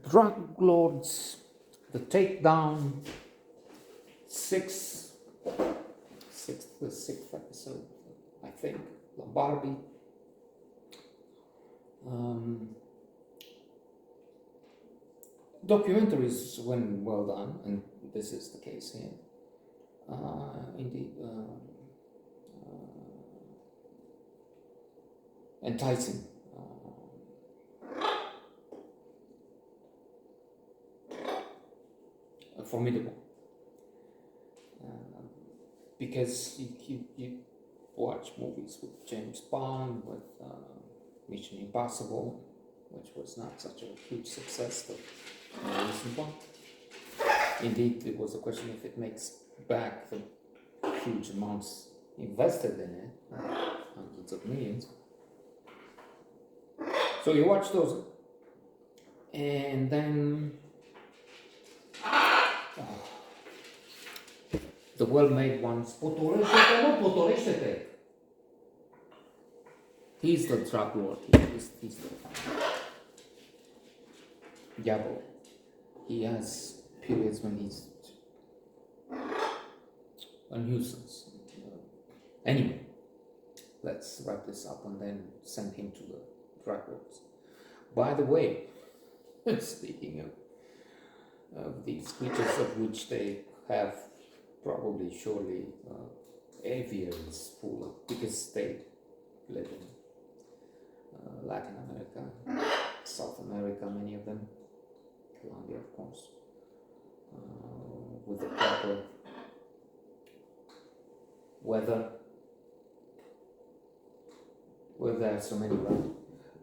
Drug Lords, the Takedown, the sixth episode, I think, Barbie. Documentaries, when well done, and this is the case here, indeed enticing, formidable, because you watch movies with James Bond, with Mission Impossible, which was not such a huge success, the recent one. Indeed, it was a question if it makes back the huge amounts invested in it, hundreds of millions. So you watch those, and then the well-made ones, he's the drug lord, he's the Diablo. He has periods when he's a nuisance. Anyway, let's wrap this up and then send him to the drug lords. By the way, speaking of these creatures of which they have probably surely aviaries full of, because they live in Latin America, South America, many of them, Colombia of course, with the proper weather, where there are so many around.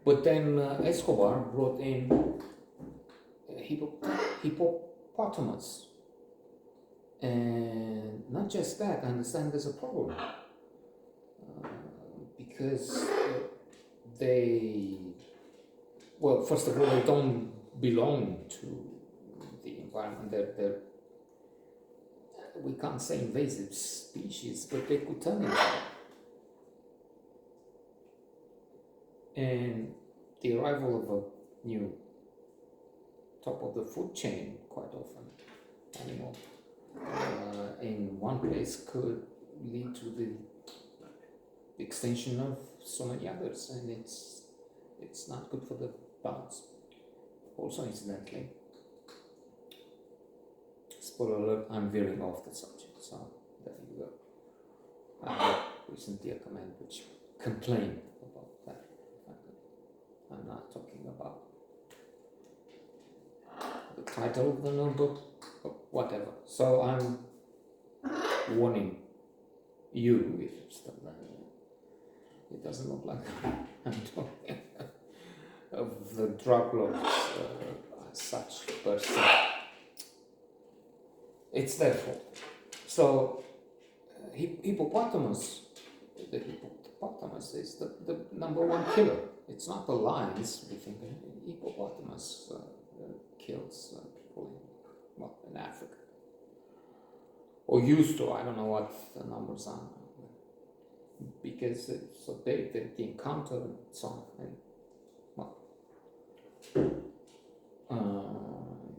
But then Escobar brought in hippopotamus. And not just that, I understand there's a problem. Because they, well, first of all, they don't belong to the environment. They're we can't say invasive species, but they could turn into that. And the arrival of a new top of the food chain, quite often, animal, in one place could lead to the extinction of so many others, and it's not good for the balance. Also, incidentally, spoiler alert, I'm veering off the subject, so there you go. I had recently a comment which complained about that. I'm not talking about the title of the notebook, but whatever. So I'm warning you, if it's still there. It doesn't look like I'm talking of the drug lords as such per se. It's their fault. So hippopotamus, the hippopotamus is the number one killer. It's not the lions. We think hippopotamus kills people in Africa, or used to. I don't know what the numbers are, because it's so big that the encounter and so on, and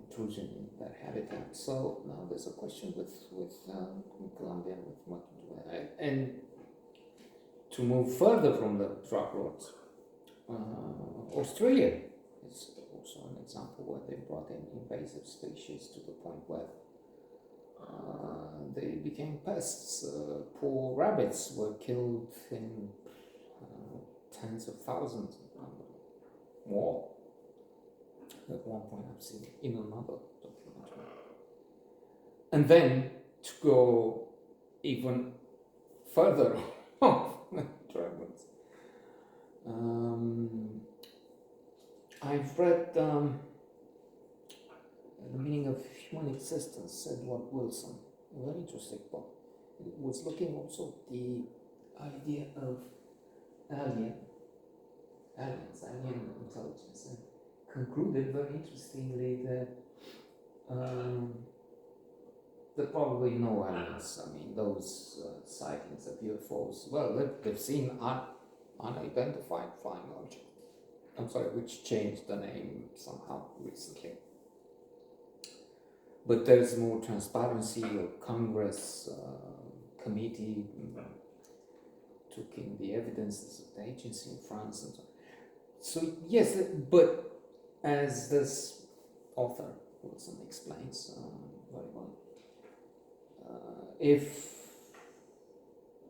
intrusion in that habitat. So now there's a question with Colombia, with what to do. And to move further from the drug lords, Australia is also an example where they brought in invasive species to the point where they became pests. Poor rabbits were killed in tens of thousands, more. At one point I've seen in another documentary. And then to go even further off dragons. I've read The Meaning of Human Existence, Edward Wilson. A very interesting book. It was looking also at the idea of alien intelligence, and concluded very interestingly that there are probably no aliens. I mean, those sightings of UFOs, well, they've seen unidentified flying objects. which changed the name somehow recently. But there's more transparency. A Congress committee took in the evidences of the agency in France and so on. So yes, but as this author Wilson explains very well, if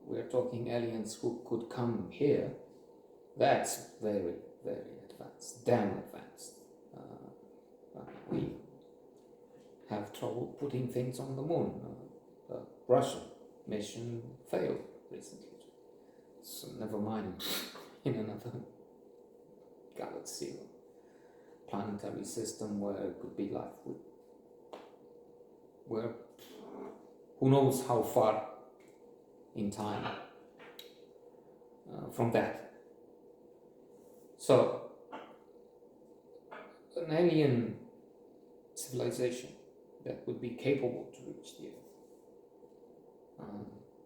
we're talking aliens who could come here, that's very, very advanced, damn advanced. We have trouble putting things on the moon. The Russian mission failed recently. So never mind in another galaxy or planetary system where it could be life. Where who knows how far in time from that. So an alien civilization that would be capable to reach the Earth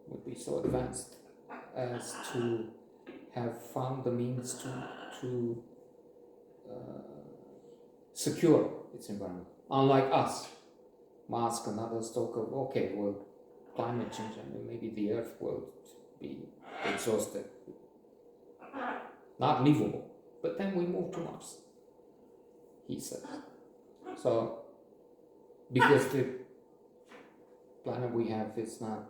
would be so advanced as to have found the means to secure its environment. Unlike us, Musk and others talk of, okay, well, climate change, I mean, maybe the Earth will be exhausted, not livable, but then we move to Mars, he says. So, because the planet we have is not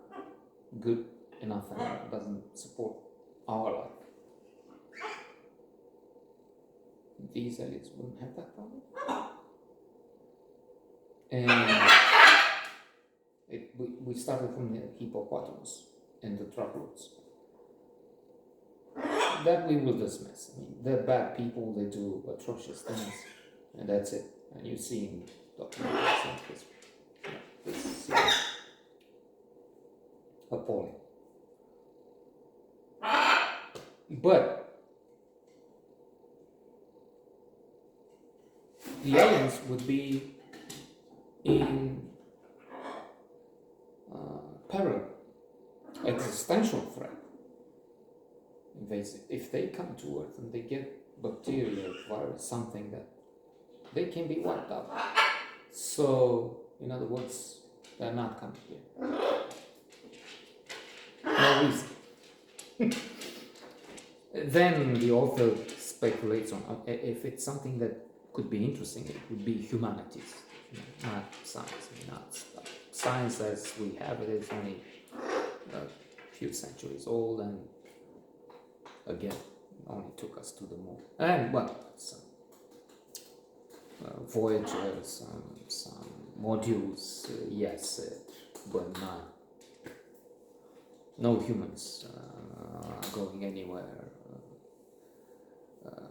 good enough and doesn't support our life, these aliens wouldn't have that problem. And we started from the hippopotamus and the truckloads. That we will dismiss. I mean, they're bad people, they do atrocious things, and that's it. And you see in documentaries like this. This is appalling. But the aliens would be in peril, existential threat, invasive. If they come to Earth and they get bacteria, virus, something that they can be wiped out. So, in other words, they're not coming here. No reason. Then the author speculates on if it's something that could be interesting, it would be humanities, not science. Not science as we have it is only a few centuries old, and again, only took us to the moon. And well, some Voyagers, some modules, yes, but no humans going anywhere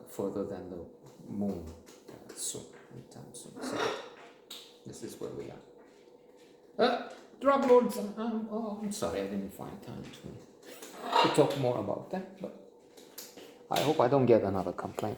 further than the moon soon, anytime soon. So this is where we are. Drug lords, I'm sorry I didn't find time to talk more about that, but I hope I don't get another complaint.